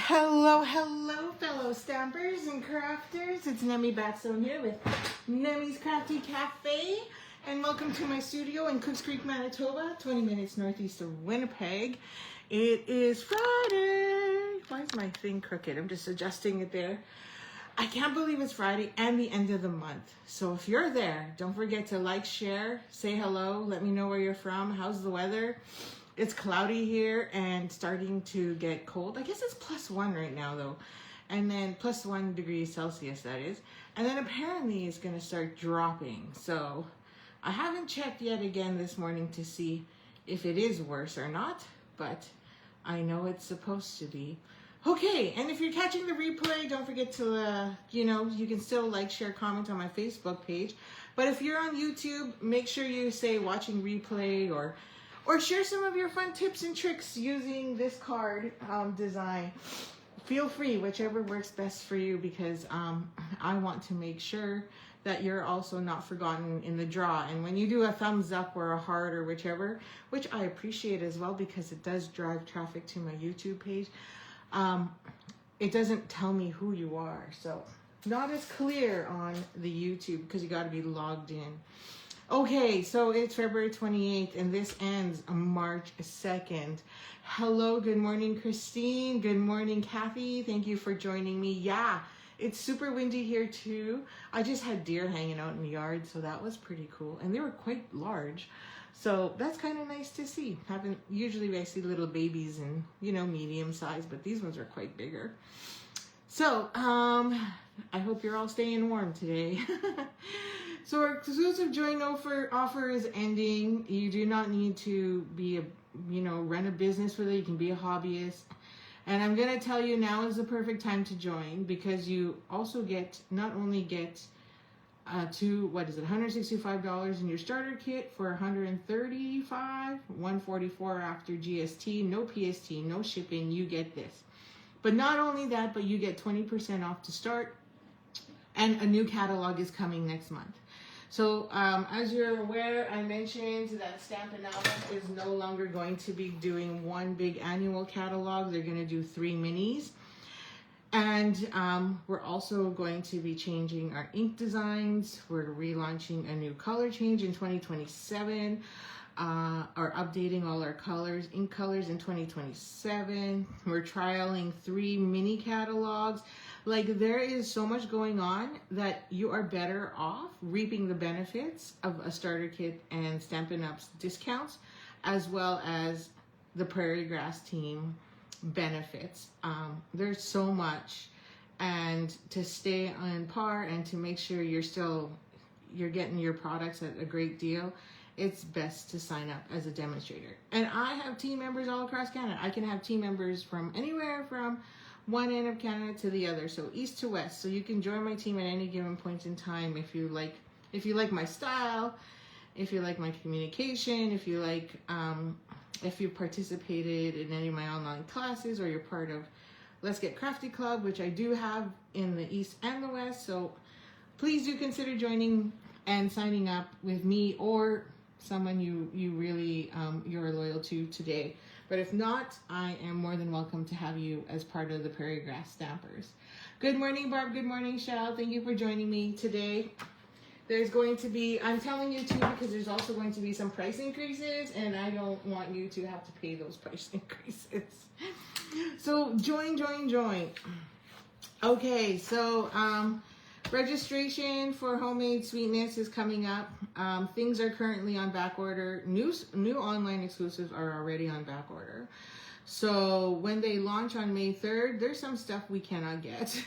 Hello, hello, fellow stampers and crafters. It's Nemi Batstone here with Nemi's Crafty Cafe, and welcome to my studio in Cooks Creek, Manitoba, 20 minutes northeast of Winnipeg. It is Friday. Why is my thing crooked? I'm just adjusting it there. I can't believe it's Friday and the end of the month. So if you're there, don't forget to like, share, say hello, let me know where you're from. How's the weather? It's cloudy here and starting to get cold. I guess it's +1 right now though. And then +1 degrees Celsius, that is. And then apparently it's gonna start dropping. So I haven't checked yet again this morning to see if it is worse or not, but I know it's supposed to be. Okay, and if you're catching the replay, don't forget to, you can still like, share, comment on my Facebook page. But if you're on YouTube, make sure you say watching replay or share some of your fun tips and tricks using this card design. Feel free, whichever works best for you, because I want to make sure that you're also not forgotten in the draw. And when you do a thumbs up or a heart or whichever, which I appreciate as well because it does drive traffic to my YouTube page, it doesn't tell me who you are. So not as clear on the YouTube because you got to be logged in. Okay, so it's February 28th and this ends March 2nd. Hello, good morning, Christine. Good morning, Kathy. Thank you for joining me. Yeah, it's super windy here too. I just had deer hanging out in the yard, so that was pretty cool. And they were quite large. So that's kind of nice to see. Usually I see little babies and, medium size, but these ones are quite bigger. So, I hope you're all staying warm today. So our exclusive join offer is ending. You do not need to be run a business with it. You can be a hobbyist. And I'm going to tell you now is the perfect time to join because you also not only get $165 in your starter kit for $135, $144 after GST, no PST, no shipping, you get this. But not only that, but you get 20% off to start, and a new catalog is coming next month. So as you're aware, I mentioned that Stampin' Album is no longer going to be doing one big annual catalog. They're going to do 3 minis. And we're also going to be changing our ink designs. We're relaunching a new color change in 2027. Or updating all our colors, ink colors in 2027. We're trialing 3 mini catalogs. Like, there is so much going on that you are better off reaping the benefits of a starter kit and Stampin' Up's discounts, as well as the Prairie Grass team benefits. There's so much, and to stay on par and to make sure you're getting your products at a great deal, it's best to sign up as a demonstrator. And I have team members all across Canada. I can have team members from anywhere from one end of Canada to the other, so east to west. So you can join my team at any given point in time if you like my style, if you like my communication, if you participated in any of my online classes, or you're part of Let's Get Crafty Club, which I do have in the east and the west. So please do consider joining and signing up with me or someone you really you're loyal to today. But if not, I am more than welcome to have you as part of the Prairie Grass Stampers. Good morning, Barb. Good morning, Shal. Thank you for joining me today. There's going to be, I'm telling you too, because there's also going to be some price increases, and I don't want you to have to pay those price increases. So join. Okay, so registration for Homemade Sweetness is coming up. Things are currently on back order. New online exclusives are already on back order. So when they launch on May 3rd, there's some stuff we cannot get.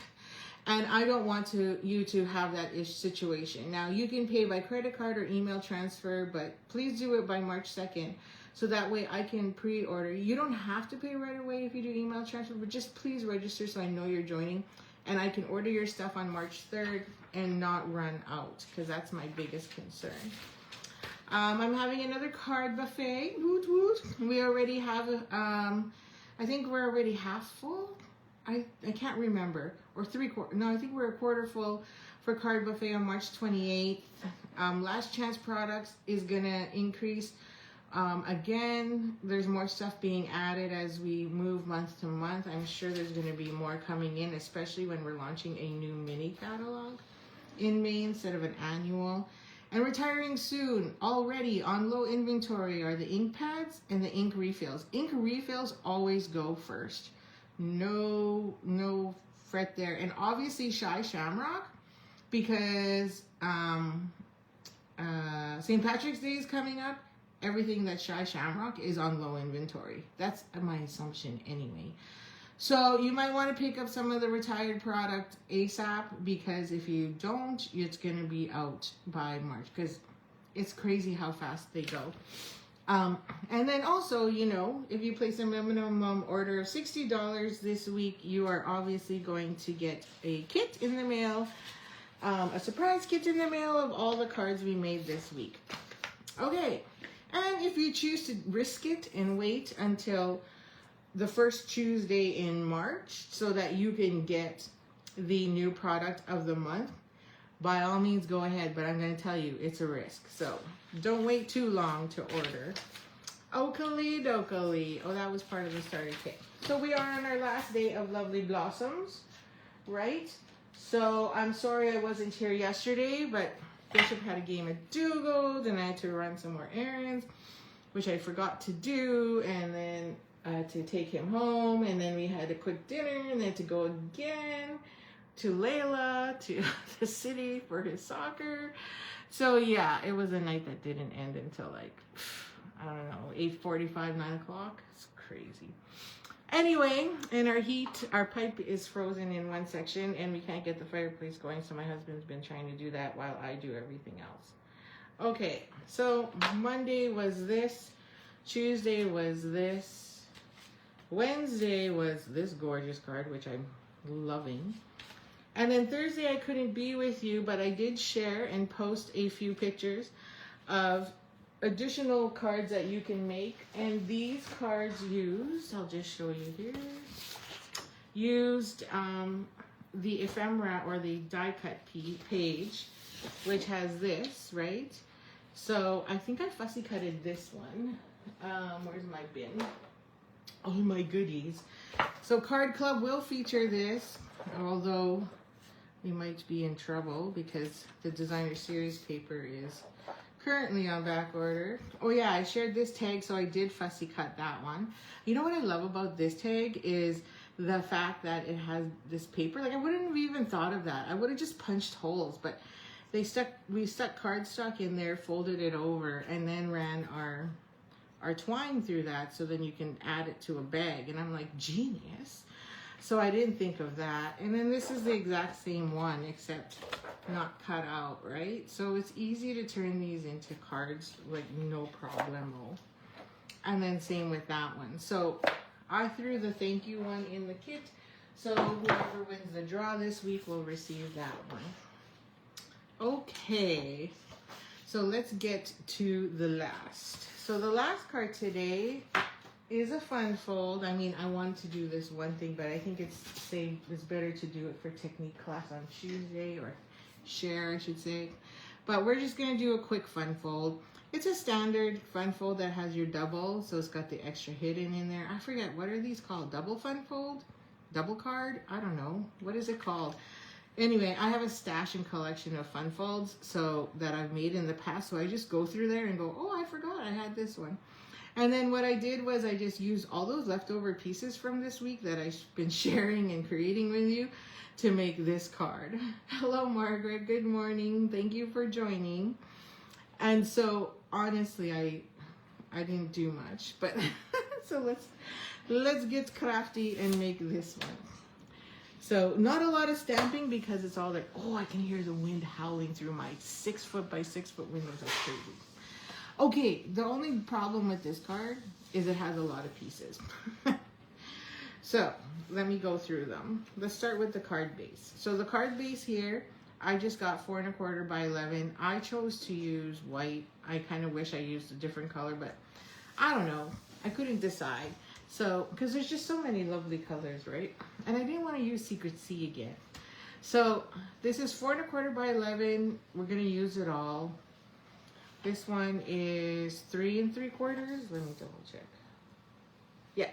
And I don't want you to have that situation. Now, you can pay by credit card or email transfer, but please do it by March 2nd. So that way I can pre-order. You don't have to pay right away if you do email transfer, but just please register so I know you're joining. And I can order your stuff on March 3rd and not run out, because that's my biggest concern. I'm having another card buffet. Woot woot. We already have, I think we're already half full. I can't remember. Or 3/4. No, I think we're a quarter full for card buffet on March 28th. Last chance products is going to increase Again, there's more stuff being added as we move month to month. I'm sure there's going to be more coming in, especially when we're launching a new mini catalog in May instead of an annual. And retiring soon, already on low inventory, are the ink pads and the ink refills. Ink refills always go first. No fret there. And obviously Shy Shamrock, because St. Patrick's Day is coming up. Everything that's Shy Shamrock is on low inventory. That's my assumption anyway. So you might want to pick up some of the retired product ASAP, because if you don't, it's going to be out by March, because it's crazy how fast they go. And then also, you know, if you place a minimum order of $60 this week, you are obviously going to get a kit in the mail, a surprise kit in the mail of all the cards we made this week. Okay. And if you choose to risk it and wait until the first Tuesday in March so that you can get the new product of the month, by all means go ahead, but I'm going to tell you it's a risk. So don't wait too long to order. Oakley dokley. Oh, that was part of the starter kit. So we are on our last day of Lovely Blossoms, right? So I'm sorry I wasn't here yesterday, but Bishop had a game of Dugald, and I had to run some more errands, which I forgot to do, and then I had to take him home, and then we had a quick dinner, and then to go again to Layla, to the city for his soccer. So yeah, it was a night that didn't end until like, I don't know, 8:45, 9 o'clock. It's crazy. Anyway, in our heat, our pipe is frozen in one section and we can't get the fireplace going, so my husband's been trying to do that while I do everything else. Okay, so Monday was this, Tuesday was this, Wednesday was this gorgeous card, which I'm loving. And then Thursday I couldn't be with you, but I did share and post a few pictures of additional cards that you can make, and these cards used, I'll just show you here, used the ephemera or the die cut page, which has this, right? So I think I fussy cutted this one. Where's my bin? Oh, my goodies. So Card Club will feature this, although we might be in trouble because the designer series paper is currently on back order. Oh yeah, I shared this tag, so I did fussy cut that one. You know what I love about this tag is the fact that it has this paper. Like, I wouldn't have even thought of that. I would have just punched holes, but we stuck cardstock in there, folded it over, and then ran our twine through that, so then you can add it to a bag. And I'm like, genius. So I didn't think of that. And then this is the exact same one, except not cut out, right? So it's easy to turn these into cards, like no problemo. And then same with that one. So I threw the thank you one in the kit, so whoever wins the draw this week will receive that one. Okay, so let's get to the last. So the last card today is a fun fold. I mean, I wanted to do this one thing, but I think it's better to do it for technique class on Tuesday, or share, I should say. But we're just gonna do a quick fun fold. It's a standard fun fold that has your double, so it's got the extra hidden in there. I forget, what are these called? Double fun fold? Double card? I don't know. What is it called? Anyway, I have a stash and collection of fun folds that I've made in the past, so I just go through there and go, oh, I forgot I had this one. And then what I did was I just used all those leftover pieces from this week that I've been sharing and creating with you to make this card. Hello, Margaret. Good morning. Thank you for joining. And so, honestly, I didn't do much, but so let's get crafty and make this one. So, not a lot of stamping because it's all like, oh, I can hear the wind howling through my 6 foot by 6 foot windows. That's crazy. Okay, the only problem with this card is it has a lot of pieces. So, let me go through them. Let's start with the card base. So the card base here, I just got 4 1/4 by 11. I chose to use white. I kind of wish I used a different color, but I don't know. I couldn't decide. So, because there's just so many lovely colors, right? And I didn't want to use Secret Sea again. So, this is 4 1/4 by 11. We're going to use it all. This one is 3 3/4. Let me double check. Yeah,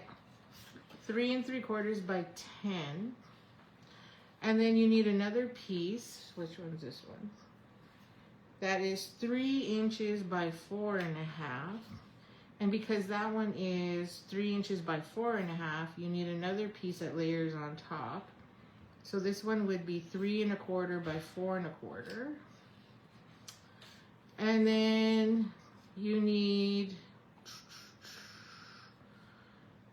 3 3/4 by 10. And then you need another piece. Which one's this one? That is 3 inches by 4 1/2. And because that one is 3 inches by 4 1/2, you need another piece that layers on top. So this one would be 3 1/4 by 4 1/4. And then you need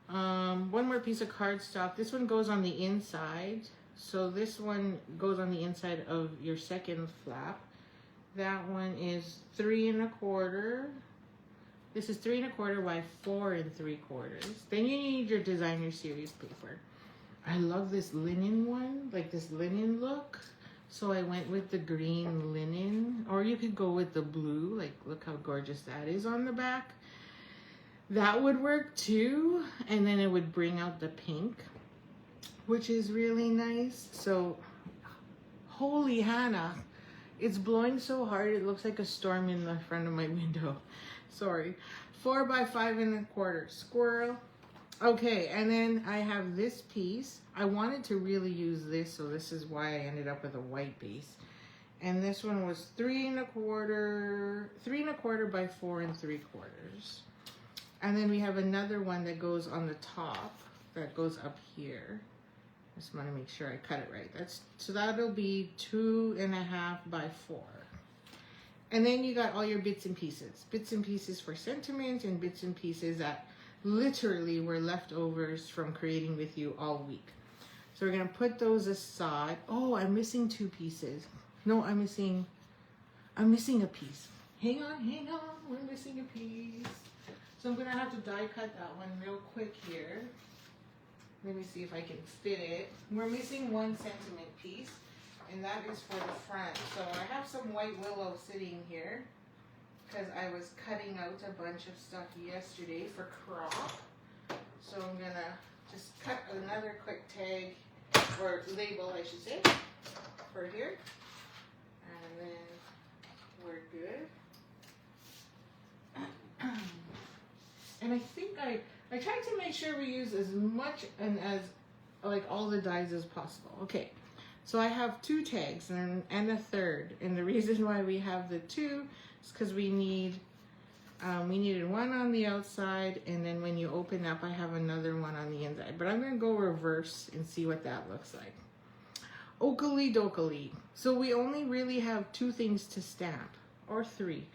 one more piece of cardstock. This one goes on the inside. So this one goes on the inside of your second flap. That one is 3 1/4. This is 3 1/4 by 4 3/4. Then you need your designer series paper. I love this linen one, like this linen look. So I went with the green linen, or you could go with the blue. Like, look how gorgeous that is on the back. That would work too. And then it would bring out the pink, which is really nice. So, holy Hannah, it's blowing so hard it looks like a storm in the front of my window. Sorry. 4 by 5 1/4. Squirrel. Okay, and then I have this piece. I wanted to really use this, so this is why I ended up with a white base. And this one was 3 1/4 by 4 3/4. And then we have another one that goes on the top, that goes up here. Just want to make sure I cut it right. So that'll be 2 1/2 by 4. And then you got all your bits and pieces. Bits and pieces for sentiment and bits and pieces that literally were leftovers from creating with you all week. So we're going to put those aside. Oh, I'm missing 2 pieces. No, I'm missing a piece. Hang on. We're missing a piece. So I'm going to have to die cut that one real quick here. Let me see if I can fit it. We're missing 1 sentiment piece, and that is for the front. So I have some white willow sitting here because I was cutting out a bunch of stuff yesterday for crop. So I'm going to just cut another quick tag, or label I should say, for here. And then we're good. And I think I tried to make sure we use as much and as like all the dies as possible. Okay, so I have 2 tags and a third, and the reason why we have the 2 is because we needed one on the outside, and then when you open up, I have another one on the inside. But I'm gonna go reverse and see what that looks like. Oakley dokley. So we only really have 2 things to stamp, or 3.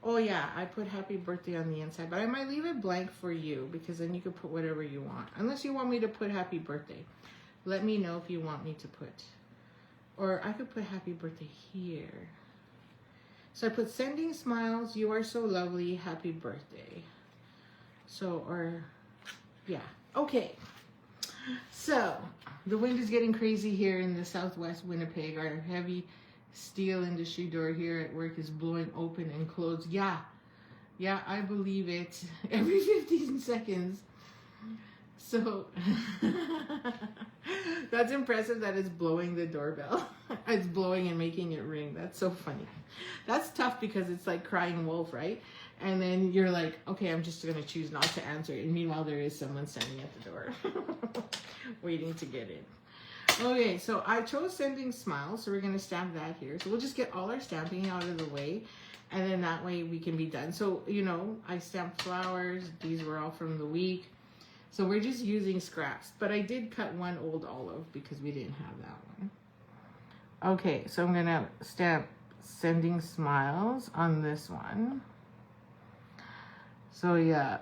Oh yeah, I put happy birthday on the inside, but I might leave it blank for you because then you can put whatever you want. Unless you want me to put happy birthday. Let me know if you want me to put. Or I could put happy birthday here. So I put sending smiles, you are so lovely, happy birthday. So, or, yeah. Okay. So, the wind is getting crazy here in the southwest Winnipeg. Our heavy steel industry door here at work is blowing open and closed. Yeah, I believe it. Every 15 seconds. So that's impressive that it's blowing the doorbell. It's blowing and making it ring. That's so funny. That's tough because it's like crying wolf, right? And then you're like, okay, I'm just gonna choose not to answer it. And meanwhile, there is someone standing at the door waiting to get in. Okay, so I chose sending smiles, so we're going to stamp that here. So we'll just get all our stamping out of the way, and then that way we can be done. So, you know, I stamped flowers. These were all from the week. So we're just using scraps. But I did cut one old olive because we didn't have that one. Okay, so I'm going to stamp sending smiles on this one. So, yeah.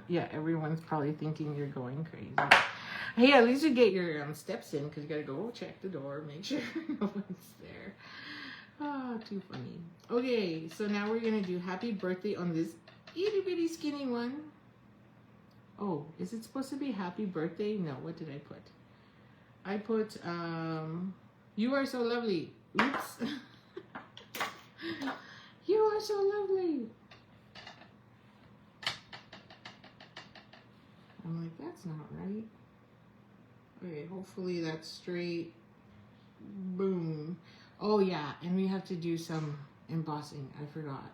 Yeah, everyone's probably thinking you're going crazy. Hey, at least you get your steps in because you got to go check the door, make sure no one's there. Oh, too funny. Okay, so now we're going to do happy birthday on this itty bitty skinny one. Oh, is it supposed to be happy birthday? No, what did I put? I put, you are so lovely. Oops. You are so lovely. I'm like, that's not right. Okay, hopefully that's straight. Boom. Oh yeah, and we have to do some embossing. I forgot.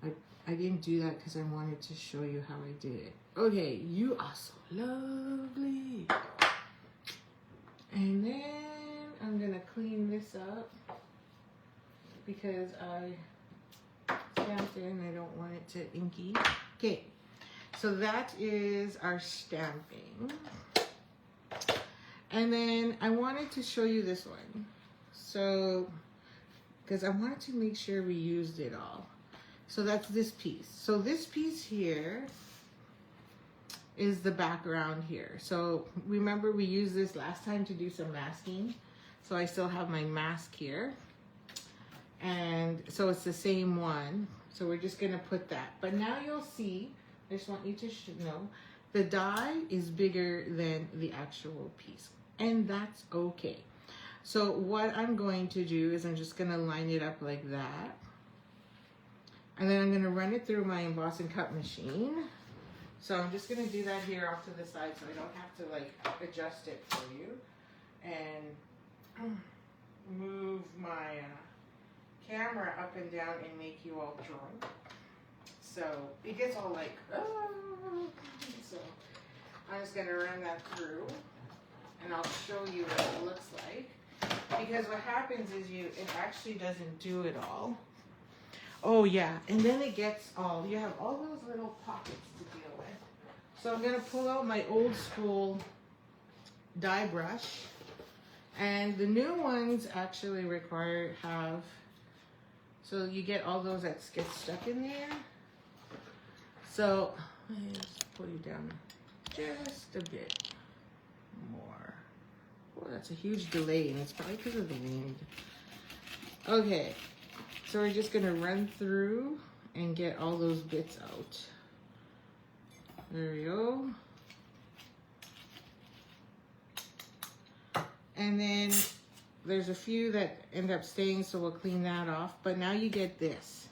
I didn't do that because I wanted to show you how I did it. Okay, you are so lovely. And then I'm gonna clean this up because I stamped it and I don't want it to inky. Okay, so that is our stamping. And then I wanted to show you this one. So, because I wanted to make sure we used it all. So that's this piece. So this piece here is the background here. So remember we used this last time to do some masking. So I still have my mask here. And so it's the same one. So we're just gonna put that. But now you'll see, I just want you to know, the die is bigger than the actual piece. And that's okay. So what I'm going to do is I'm just gonna line it up like that. And then I'm gonna run it through my emboss and cut machine. So I'm just gonna do that here off to the side so I don't have to like adjust it for you. And move my camera up and down and make you all drunk. So it gets all like, oh. So I'm just gonna run that through and I'll show you what it looks like. Because what happens is it actually doesn't do it all. Oh yeah, and then it gets all, you have all those little pockets to deal with. So I'm gonna pull out my old school die brush. And the new ones actually so you get all those that get stuck in there. So, let me just pull you down just a bit more. Oh, that's a huge delay and it's probably because of the wind. Okay. So we're just gonna run through and get all those bits out. There we go. And then there's a few that end up staying, so we'll clean that off. But now you get this.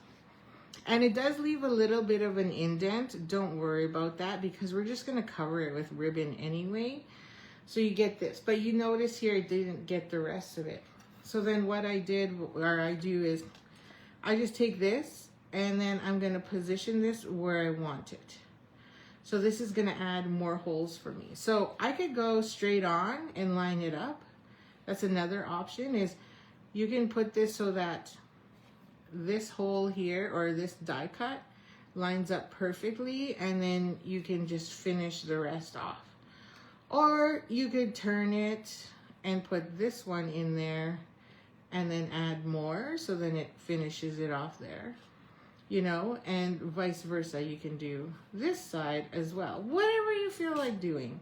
And it does leave a little bit of an indent. Don't worry about that because we're just gonna cover it with ribbon anyway. So you get this. But you notice here it didn't get the rest of it. So then what I do is I just take this and then I'm gonna position this where I want it. So this is gonna add more holes for me. So I could go straight on and line it up. That's another option is you can put this so that this hole here or this die cut lines up perfectly and then you can just finish the rest off. Or you could turn it and put this one in there and then add more so then it finishes it off there, you know, and vice versa. You can do this side as well, whatever you feel like doing.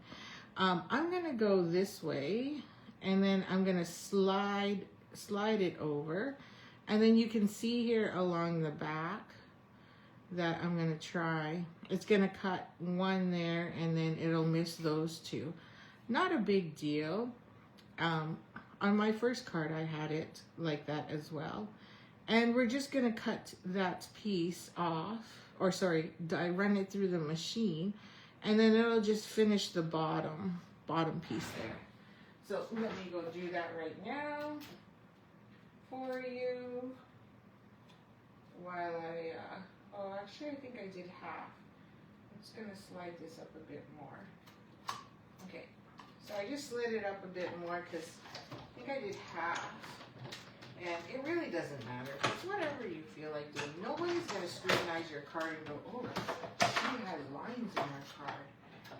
I'm gonna go this way and then I'm gonna slide it over, and then you can see here along the back that I'm gonna try. It's gonna cut one there and then it'll miss those two. Not a big deal. On my first card, I had it like that as well. And we're just gonna cut that piece off, or sorry, I run it through the machine, and then it'll just finish the bottom piece there. So let me go do that right now for you. While actually I think I did half. I'm just gonna slide this up a bit more. Okay, so I just slid it up a bit more because I think I did half. And it really doesn't matter. It's whatever you feel like doing. Nobody's going to scrutinize your card and go, oh, she has lines in her card.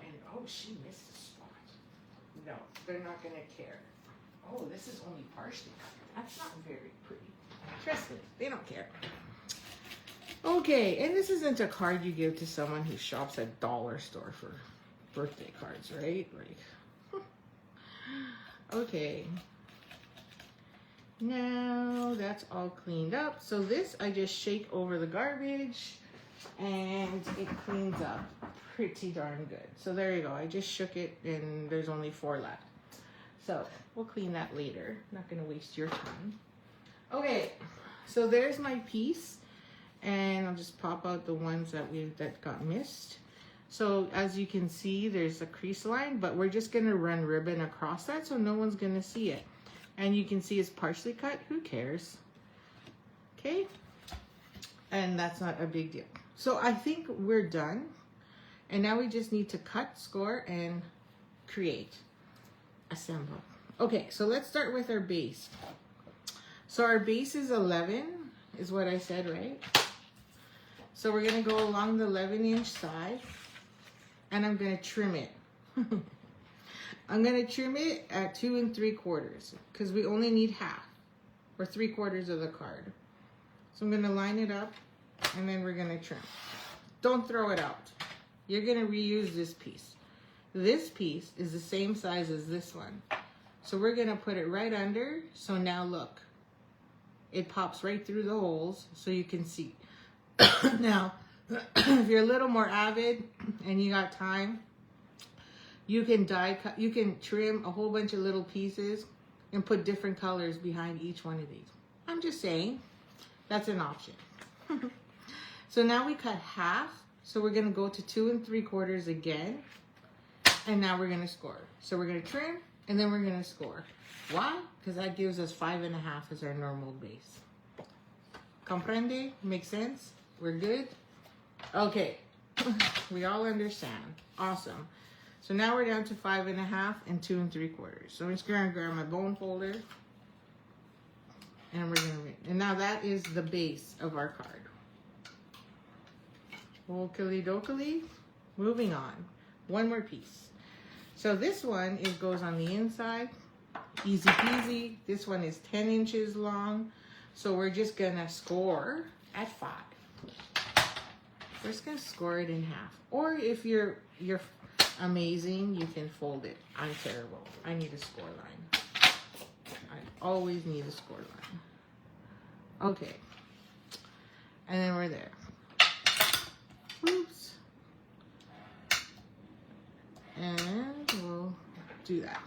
And, oh, she missed a spot. No, they're not going to care. Oh, this is only partially covered. That's not very pretty. Trust me, they don't care. Okay, and this isn't a card you give to someone who shops at dollar store for birthday cards, right? Like, okay. Now that's all cleaned up. So this I just shake over the garbage and it cleans up pretty darn good. So there you go. I just shook it and there's only 4 left. So we'll clean that later. Not going to waste your time. Okay, so there's my piece, and I'll just pop out the ones that got missed. So as you can see, there's a crease line, but we're just going to run ribbon across that so no one's going to see it. And you can see it's partially cut. Who cares? Okay. and that's not a big deal. So I think we're done. And now we just need to cut, score, and create. Assemble. Okay, so let's start with our base. So our base is 11, is what I said, right? So we're going to go along the 11-inch side, and I'm going to trim it. I'm going to trim it at 2 3/4 because we only need half or 3/4 of the card. So I'm going to line it up, and then we're going to trim. Don't throw it out. You're going to reuse this piece. This piece is the same size as this one. So we're going to put it right under. So now look, it pops right through the holes so you can see. Now, if you're a little more avid and you got time, you can die cut, you can trim a whole bunch of little pieces and put different colors behind each one of these. I'm just saying, that's an option. So now we cut half. So we're going to go to 2 3/4 again. And now we're going to score. So we're going to trim and then we're going to score. Why? Because that gives us 5.5 as our normal base. Comprende? Makes sense? We're good? Okay. We all understand. Awesome. So now we're down to 5.5 and 2 3/4. So I'm just going to grab my bone folder. And we're going to, and now that is the base of our card. Okey dokey. Moving on. One more piece. So this one goes on the inside. Easy peasy. This one is 10 inches long. So we're just gonna score at 5. We're just gonna score it in half. Or if you're amazing, you can fold it. I'm terrible. I need a score line. I always need a score line. Okay. And then we're there. Oops. And we'll do that.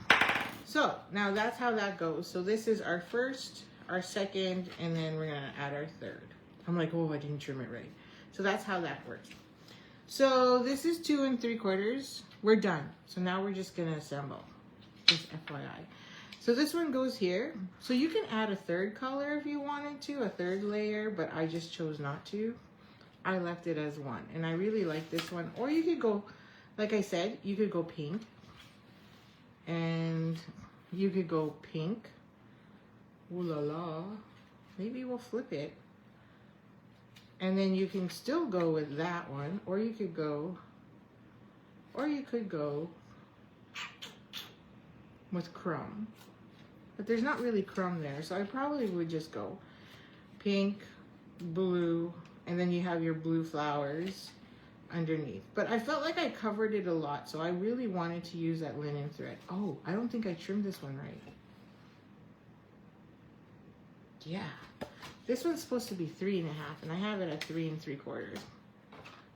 So now that's how that goes. So this is our first, our second, and then we're gonna add our third. I'm like, oh, I didn't trim it right. So that's how that works. So this is 2 3/4. We're done. So now we're just gonna assemble. Just FYI. So this one goes here. So you can add a third color if you wanted to, a third layer, but I just chose not to. I left it as one, and I really like this one. Or you could go, like I said, you could go pink, and you could go pink. Ooh la la. Maybe we'll flip it. And then you can still go with that one, or you could go with crumb. But there's not really crumb there, so I probably would just go pink, blue, and then you have your blue flowers underneath. But I felt like I covered it a lot, so I really wanted to use that linen thread. Oh, I don't think I trimmed this one right. Yeah. This one's supposed to be 3.5, and I have it at 3 3/4.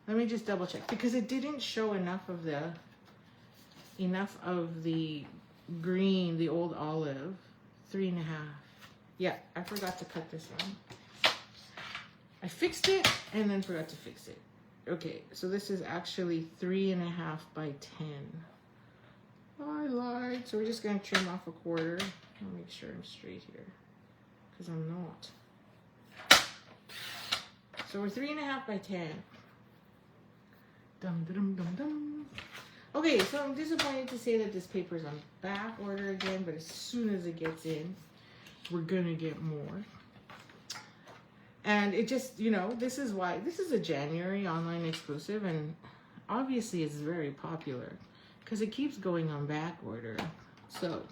Let me just double check, because it didn't show enough of the green, the old olive. 3.5. Yeah, I forgot to cut this one. I fixed it and then forgot to fix it. Okay, so this is actually 3.5 by 10. Oh, I lied. So we're just gonna trim off 1/4. I'll make sure I'm straight here, because I'm not. So we're 3.5 by 10. Dum dum dum dum. Okay, so I'm disappointed to say that this paper is on back order again, but as soon as it gets in, we're gonna get more. And it just, you know, this is why, this is a January online exclusive, and obviously it's very popular because it keeps going on back order. So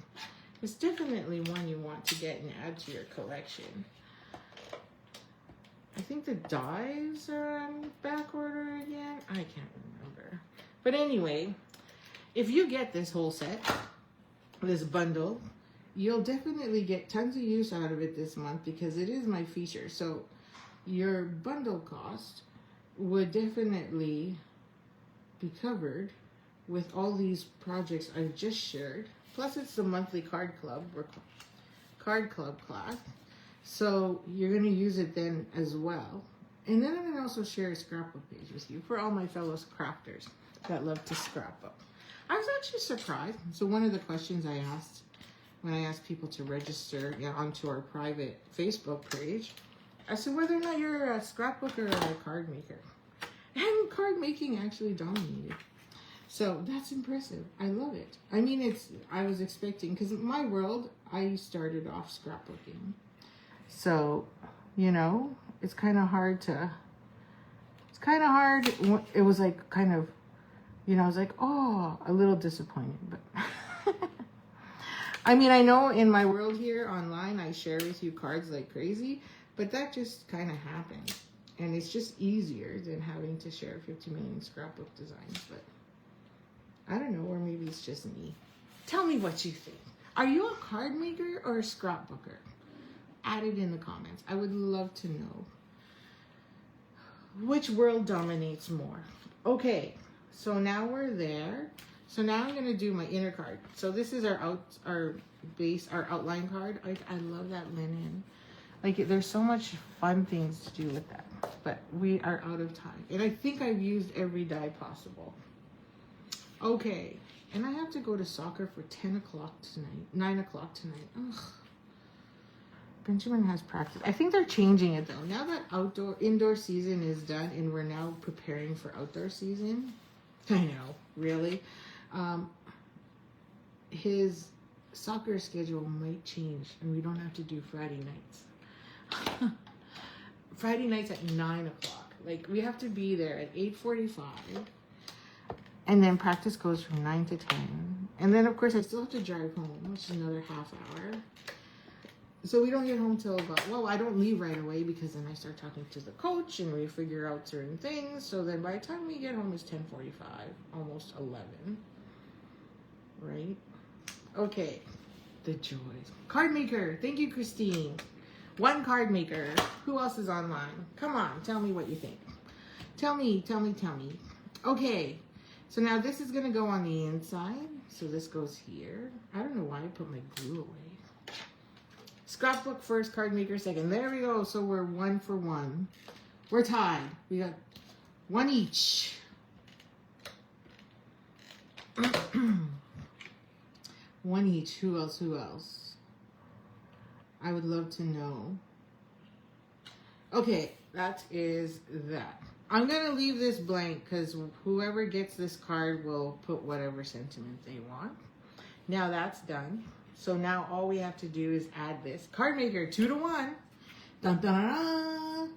it's definitely one you want to get and add to your collection. I think the dies are on back order again. I can't remember. But anyway, if you get this whole set, this bundle, you'll definitely get tons of use out of it this month because it is my feature. So your bundle cost would definitely be covered with all these projects I've just shared. Plus it's the monthly card club class. So you're going to use it then as well. And then I'm going to also share a scrapbook page with you for all my fellow crafters that love to scrapbook. I was actually surprised. So one of the questions I asked when I asked people to register onto our private Facebook page, as to whether or not you're a scrapbooker or a card maker. And card making actually dominated. So that's impressive. I love it. I mean, I was expecting, because in my world, I started off scrapbooking. So, you know, it's kind of hard. It was like kind of, you know, I was like, oh, a little disappointed. But I mean, I know in my world here online, I share with you cards like crazy, but that just kind of happened. And it's just easier than having to share 50 million scrapbook designs. But I don't know, or maybe it's just me. Tell me what you think. Are you a card maker or a scrapbooker? Add it in the comments. I would love to know. Which world dominates more? Okay, so now we're there. So now I'm gonna do my inner card. So this is our outline card. I love that linen. Like, there's so much fun things to do with that. But we are out of time. And I think I've used every die possible. Okay, and I have to go to soccer for 10 o'clock tonight, 9 o'clock tonight. Ugh. Benjamin has practice. I think they're changing it though. Now that indoor season is done and we're now preparing for outdoor season. I know, really. His soccer schedule might change and we don't have to do Friday nights. Friday nights at 9 o'clock. Like, we have to be there at 8:45. And then practice goes from 9 to 10. And then, of course, I still have to drive home, which is another half hour. So we don't get home till about, well, I don't leave right away because then I start talking to the coach and we figure out certain things. So then by the time we get home, it's 10:45, almost 11. Right? Okay. The joys. Card maker. Thank you, Christine. One card maker. Who else is online? Come on. Tell me what you think. Tell me. Okay. So now this is going to go on the inside. So this goes here. I don't know why I put my glue away. Scrapbook first, card maker second. There we go. So we're 1 for 1. We're tied. We got 1 each. One each. Who else? I would love to know. Okay, that is that. I'm going to leave this blank because whoever gets this card will put whatever sentiment they want. Now that's done. So now all we have to do is add this. Card maker, 2 to 1. Dun, dun, dun, dun.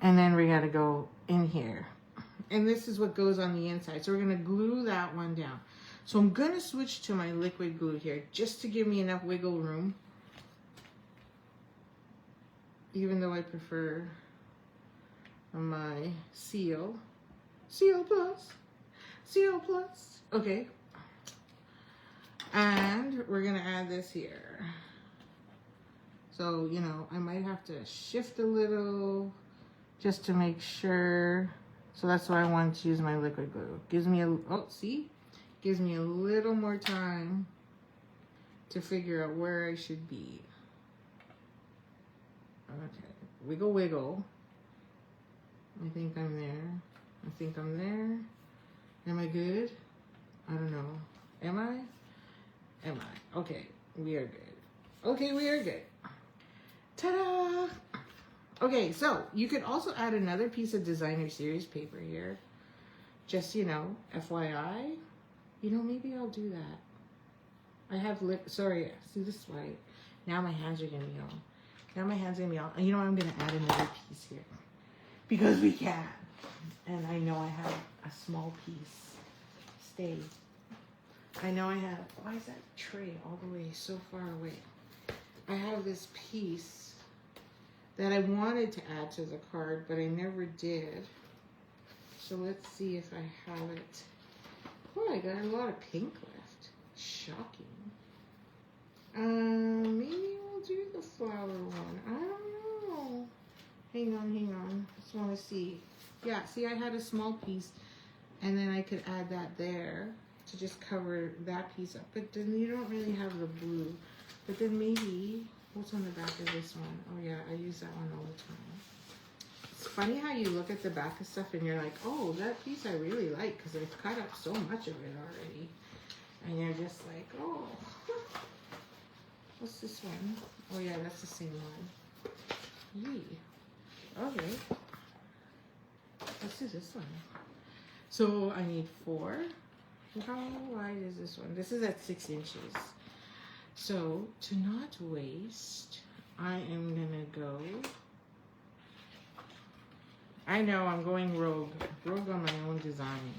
And then we got to go in here. And this is what goes on the inside. So we're going to glue that one down. So I'm going to switch to my liquid glue here just to give me enough wiggle room. Even though I prefer my Seal Plus. Okay. And we're going to add this here. So, you know, I might have to shift a little just to make sure. So that's why I want to use my liquid glue. Gives me gives me a little more time to figure out where I should be. Okay, wiggle. I think I'm there. Am I good? I don't know. Am I? Okay, we are good. Ta-da! Okay, so you could also add another piece of designer series paper here. Just, you know, FYI. You know, maybe I'll do that. I have see this is why. Now my hands are gonna be on. And you know what, I'm gonna add another piece here. Because we can. And I know I have a small piece. Stay. I know I have, why is that tray all the way so far away? I have this piece that I wanted to add to the card, but I never did. So let's see if I have it. Oh, I got a lot of pink left. Shocking. Maybe we'll do the flower one. I don't know. Hang on. Just want to see. Yeah, see, I had a small piece, and then I could add that there to just cover that piece up. But then you don't really have the blue. But then maybe, what's on the back of this one? Oh yeah, I use that one all the time. It's funny how you look at the back of stuff and you're like, oh, that piece I really like because I've cut up so much of it already. And you're just like, oh, what's this one? Oh yeah, that's the same one. Yee. Okay. Let's do this one. So I need 4. How wide is this one? This is at 6 inches. So to not waste, I am gonna go. I know I'm going rogue on my own design.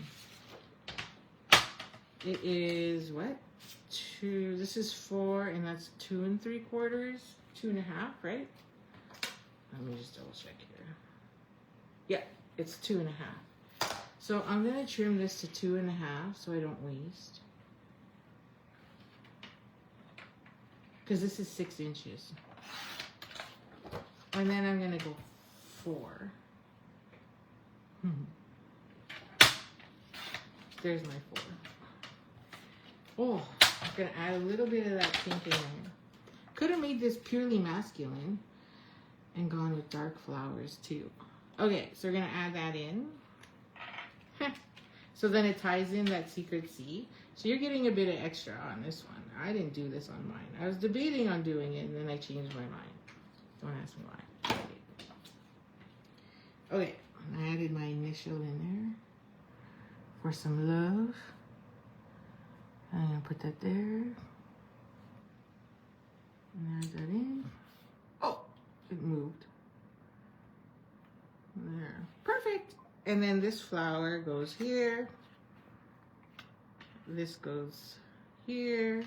It is what? 2. This is 4, and that's 2 3/4, 2.5, right? Let me just double check here. Yeah, it's 2.5. So I'm gonna trim this to 2.5 so I don't waste. Because this is 6 inches. And then I'm gonna go 4. There's my 4. Oh, I'm gonna add a little bit of that pink in there. Could have made this purely masculine and gone with dark flowers too. Okay, so we're gonna add that in. So then it ties in that secret C. So you're getting a bit of extra on this one. I didn't do this on mine. I was debating on doing it and then I changed my mind. Don't ask me why. Okay, I added my initial in there for some love. I'm gonna put that there. And add that in. Oh, it moved. There. Perfect. And then this flower goes here. This goes here.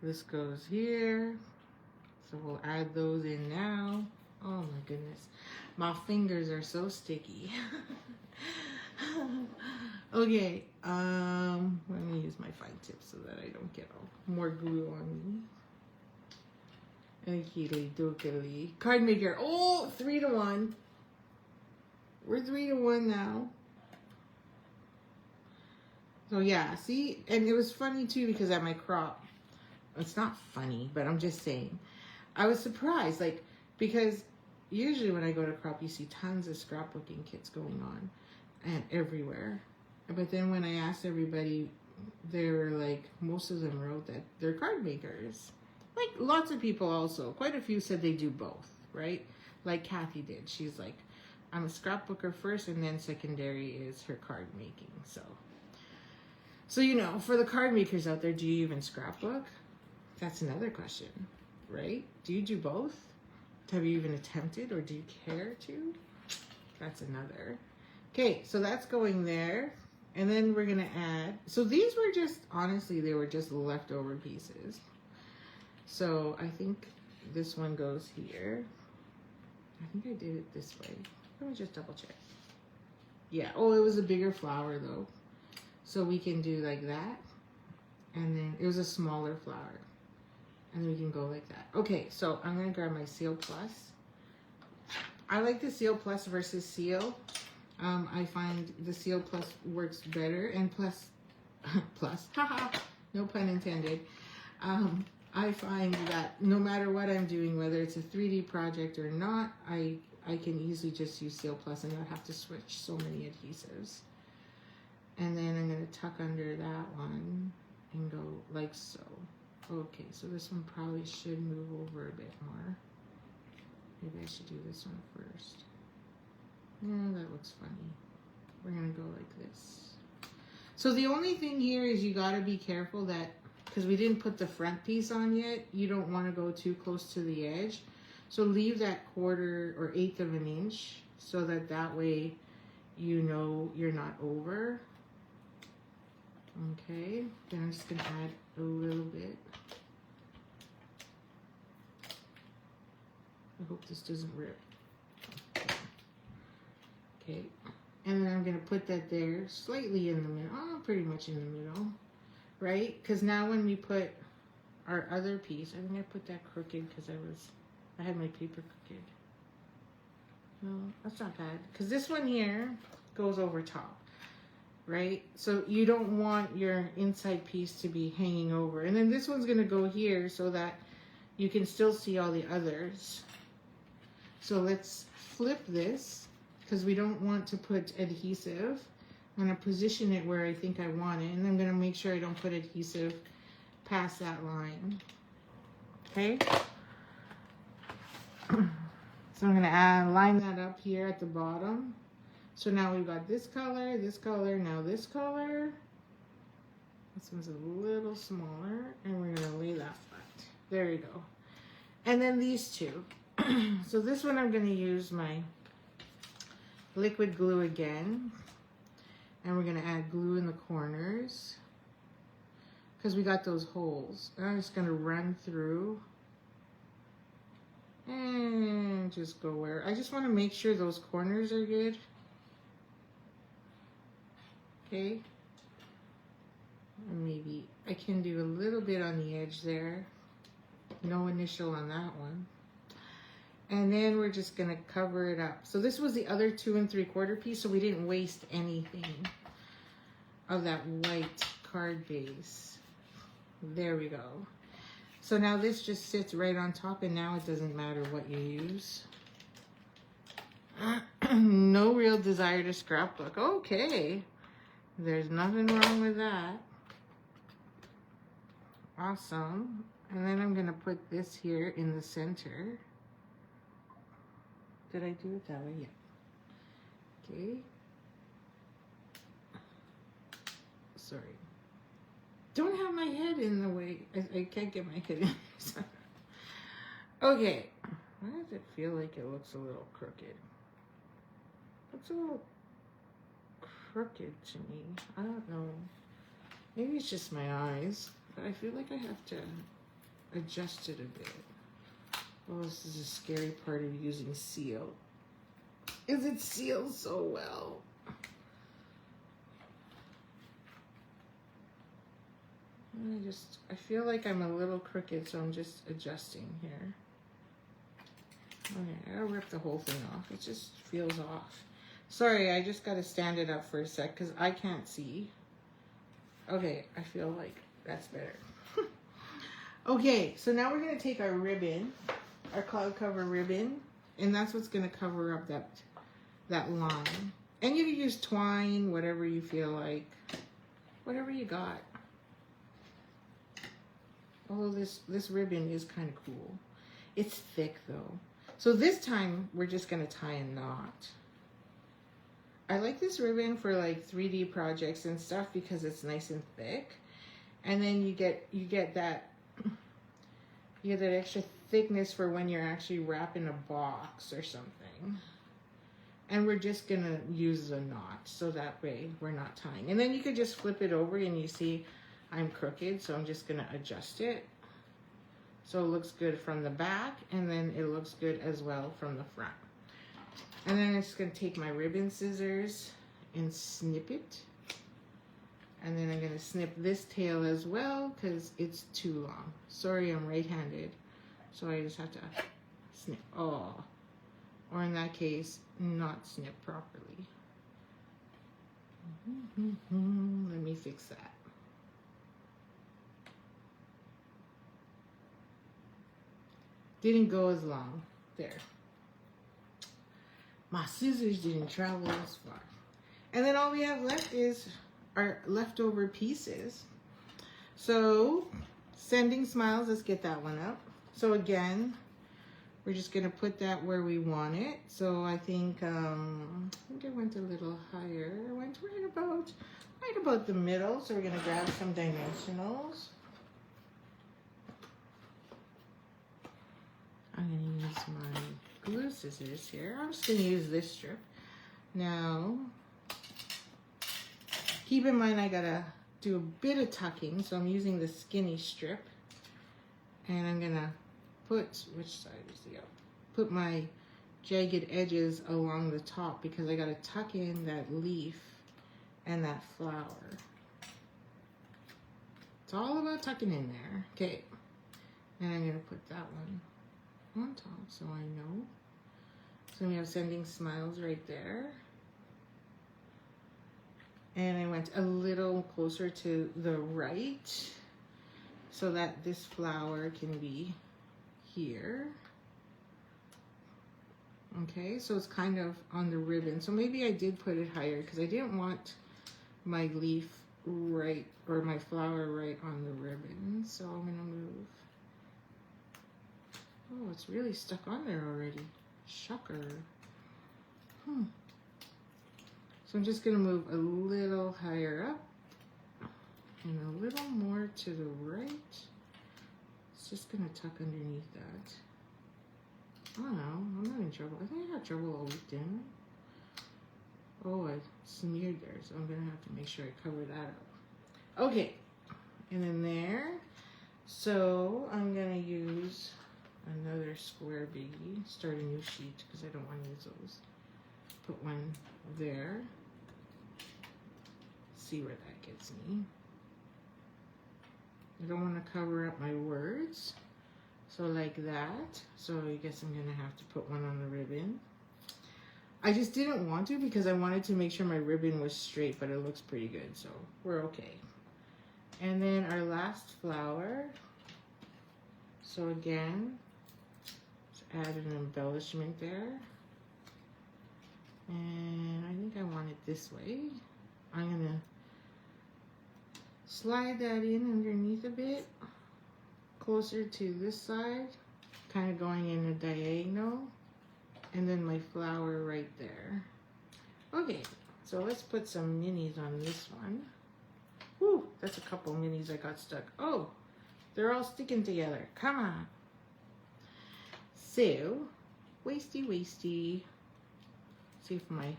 This goes here. So we'll add those in now. Oh my goodness. My fingers are so sticky. Okay, let me use my fine tip so that I don't get more glue on me. Okie dokie. Card maker. Oh, 3-to-1. We're 3-to-1 now. So yeah, see? And it was funny too because at my crop, it's not funny, but I'm just saying. I was surprised, like, because usually when I go to crop, you see tons of scrapbooking kits going on and everywhere. But then when I asked everybody, they were like, most of them wrote that they're card makers. Like lots of people also, quite a few said they do both, right? Like Kathy did. She's like, I'm a scrapbooker first and then secondary is her card making. So you know, for the card makers out there, do you even scrapbook? That's another question, right? Do you do both? Have you even attempted or do you care to? That's another. Okay, so that's going there. And then we're gonna add, so these were just, honestly, they were just leftover pieces. So I think this one goes here. I think I did it this way. Let me just double check. Yeah, oh, it was a bigger flower though. So we can do like that. And then it was a smaller flower. And then we can go like that. Okay, so I'm gonna grab my Seal Plus. I like the Seal Plus versus Seal. I find the Seal Plus works better, and plus, haha, no pun intended. I find that no matter what I'm doing, whether it's a 3D project or not, I can easily just use Seal Plus and not have to switch so many adhesives. And then I'm gonna tuck under that one and go like so. Okay, so this one probably should move over a bit more. Maybe I should do this one first. Yeah, that looks funny. We're gonna go like this. So the only thing here is you gotta be careful that, because we didn't put the front piece on yet, you don't wanna go too close to the edge. So leave that 1/4 or 1/8 of an inch so that way you know you're not over. Okay, then I'm just gonna add a little bit. I hope this doesn't rip. Okay, and then I'm gonna put that there slightly in the middle, pretty much in the middle, right? Because now when we put our other piece, I think I put that crooked because I had my paper crooked. No, that's not bad, because this one here goes over top, right? So you don't want your inside piece to be hanging over. And then this one's gonna go here so that you can still see all the others. So let's flip this, because we don't want to put adhesive. I'm gonna position it where I think I want it, and I'm gonna make sure I don't put adhesive past that line. Okay? So I'm going to line that up here at the bottom. So now we've got this color, now this color. This one's a little smaller, and we're going to lay that flat. There you go. And then these two. So this one I'm going to use my liquid glue again. And we're going to add glue in the corners, because we got those holes. And I'm just going to run through and just go where. I just want to make sure those corners are good. Okay. And maybe I can do a little bit on the edge there. No initial on that one. And then we're just going to cover it up. So this was the other 2 3/4 piece, so we didn't waste anything of that white card base. There we go. So now this just sits right on top, and now it doesn't matter what you use. No real desire to scrapbook. Okay. There's nothing wrong with that. Awesome. And then I'm going to put this here in the center. Did I do it that way? Yeah. Okay. Sorry. Don't have my head in the way. I can't get my head in. Okay. Why does it feel like it looks a little crooked? Looks a little crooked to me. I don't know. Maybe it's just my eyes, but I feel like I have to adjust it a bit. Oh, this is a scary part of using seal. Is it sealed so well? I feel like I'm a little crooked, so I'm just adjusting here. Okay, I'll rip the whole thing off. It just feels off. Sorry, I just got to stand it up for a sec because I can't see. Okay, I feel like that's better. Okay, so now we're going to take our ribbon, our cloud cover ribbon, and that's what's going to cover up that line. And you can use twine, whatever you feel like, whatever you got. Oh, this ribbon is kind of cool. It's thick though. So this time we're just going to tie a knot. I like this ribbon for like 3D projects and stuff because it's nice and thick. And then you get that extra thickness for when you're actually wrapping a box or something. And we're just gonna use the knot so that way we're not tying. And then you could just flip it over and you see I'm crooked, so I'm just gonna adjust it so it looks good from the back, and then it looks good as well from the front. And then I'm just gonna take my ribbon scissors and snip it. And then I'm gonna snip this tail as well because it's too long. Sorry, I'm right-handed, so I just have to snip. Oh, or in that case, not snip properly. Let me fix that. Didn't go as long. There. My scissors didn't travel as far. And then all we have left is our leftover pieces. So, sending smiles, let's get that one up. So again, we're just gonna put that where we want it. So I think I went a little higher. I went right about the middle. So we're gonna grab some dimensionals. I'm gonna use my glue scissors here. I'm just gonna use this strip. Now, keep in mind I gotta do a bit of tucking, so I'm using the skinny strip. And I'm gonna put, which side is the up? Put my jagged edges along the top because I gotta tuck in that leaf and that flower. It's all about tucking in there. Okay, and I'm gonna put that one on top so I know. So we have sending smiles right there. And I went a little closer to the right so that this flower can be here. Okay, so it's kind of on the ribbon. So maybe I did put it higher because I didn't want my leaf right, or my flower right on the ribbon. So I'm gonna move. Oh, it's really stuck on there already. Shocker. So I'm just going to move a little higher up and a little more to the right. It's just going to tuck underneath that. I don't know. I'm not in trouble. I think I got trouble all week, didn't I? Oh, I smeared there, so I'm going to have to make sure I cover that up. Okay. And then there. So I'm going to use another square biggie. Start a new sheet because I don't want to use those. Put one there. See where that gets me. I don't want to cover up my words. So like that. So I guess I'm going to have to put one on the ribbon. I just didn't want to because I wanted to make sure my ribbon was straight, but it looks pretty good. So we're okay. And then our last flower. So again, let's add an embellishment there. And I think I want it this way. I'm going to slide that in underneath a bit, closer to this side, kind of going in a diagonal, and then my flower right there. Okay, so let's put some minis on this one. Whew, that's a couple minis I got stuck. Oh, they're all sticking together. Come on. So, wasty. See if my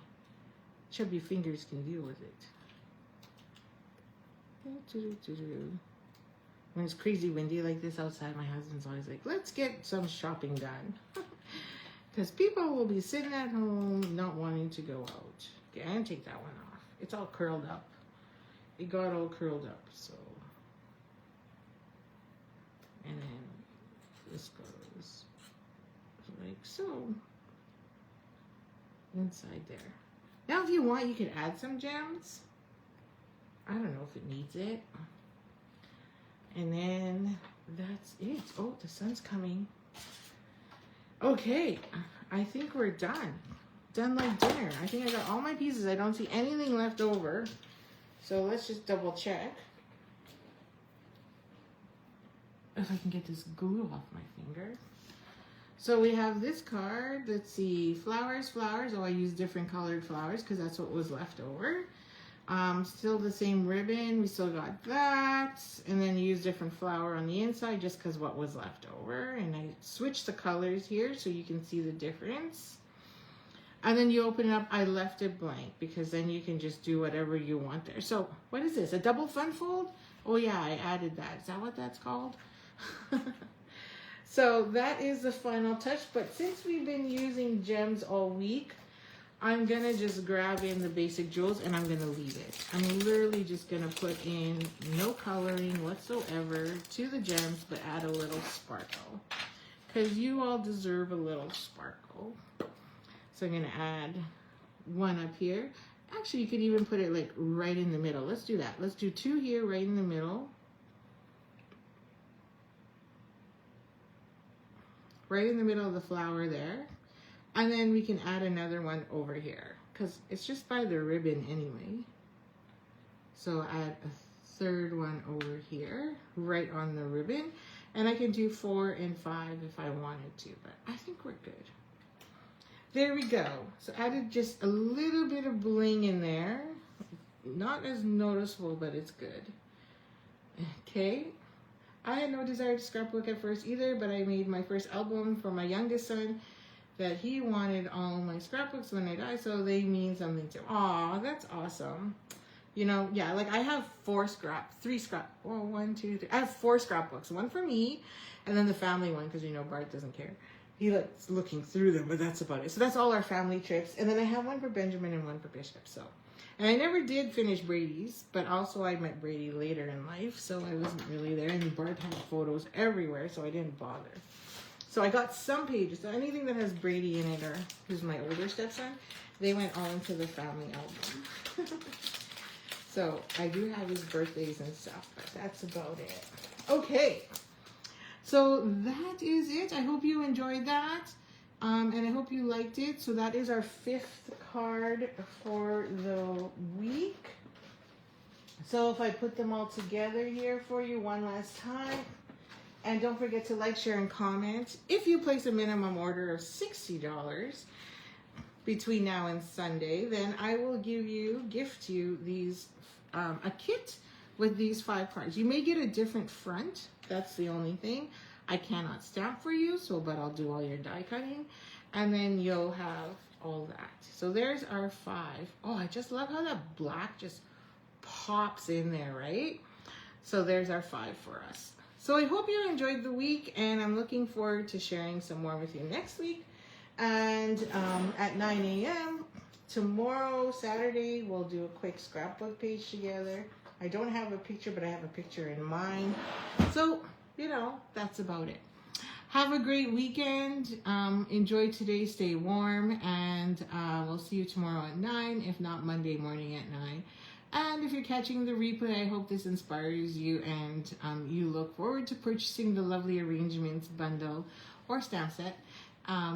chubby fingers can deal with it. When it's crazy windy like this outside, my husband's always like, let's get some shopping done. Because people will be sitting at home not wanting to go out. Okay, and take that one off. It's all curled up. It got all curled up, so. And then this goes like so. Inside there. Now if you want, you could add some gems. I don't know if it needs it. And then that's it. Oh, the sun's coming. Okay, I think we're done. Done like dinner. I think I got all my pieces. I don't see anything left over. So let's just double check. If I can get this glue off my finger. So we have this card. Let's see. Flowers. Oh, I used different colored flowers because that's what was left over. Still the same ribbon. We still got that. And then use different flower on the inside just because what was left over. And I switched the colors here so you can see the difference. And then you open it up. I left it blank because then you can just do whatever you want there. So what is this? A double fun fold? Oh yeah, I added that. Is that what that's called? So that is the final touch. But since we've been using gems all week, I'm going to just grab in the basic jewels and I'm going to leave it. I'm literally just going to put in no coloring whatsoever to the gems, but add a little sparkle. Because you all deserve a little sparkle. So I'm going to add one up here. Actually, you could even put it like right in the middle. Let's do that. Let's do two here right in the middle. Right in the middle of the flower there. And then we can add another one over here because it's just by the ribbon anyway. So add a third one over here, right on the ribbon. And I can do 4 and 5 if I wanted to, but I think we're good. There we go. So added just a little bit of bling in there. Not as noticeable, but it's good. Okay. I had no desire to scrapbook at first either, but I made my first album for my youngest son that he wanted all my scrapbooks when I die, so they mean something to him. Aw, that's awesome. You know, yeah, like I have 4 scrapbooks. One for me, and then the family one, because you know Bart doesn't care. He likes looking through them, but that's about it. So that's all our family trips. And then I have one for Benjamin and one for Bishop, so. And I never did finish Brady's, but also I met Brady later in life, so I wasn't really there. And Bart had photos everywhere, so I didn't bother. So I got some pages. So anything that has Brady in it, or who's my older stepson, they went all into the family album. So I do have his birthdays and stuff, but that's about it. Okay. So that is it. I hope you enjoyed that. And I hope you liked it. So that is our 5th card for the week. So if I put them all together here for you one last time. And don't forget to like, share, and comment. If you place a minimum order of $60 between now and Sunday, then I will gift you these, a kit with these 5 cards. You may get a different front. That's the only thing. I cannot stamp for you, but I'll do all your die cutting. And then you'll have all that. So there's our 5. Oh, I just love how that black just pops in there, right? So there's our 5 for us. So I hope you enjoyed the week, and I'm looking forward to sharing some more with you next week. And at 9 a.m. tomorrow, Saturday, we'll do a quick scrapbook page together. I don't have a picture, but I have a picture in mind. So, you know, that's about it. Have a great weekend. Enjoy today. Stay warm. And we'll see you tomorrow at 9, if not Monday morning at 9. And if you're catching the replay, I hope this inspires you and you look forward to purchasing the lovely arrangements bundle or stamp set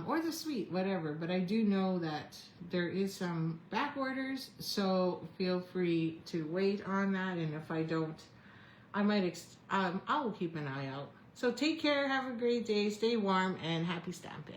or the suite, whatever. But I do know that there is some back orders, so feel free to wait on that. And if I don't, I might, I will keep an eye out. So take care, have a great day, stay warm, and happy stamping.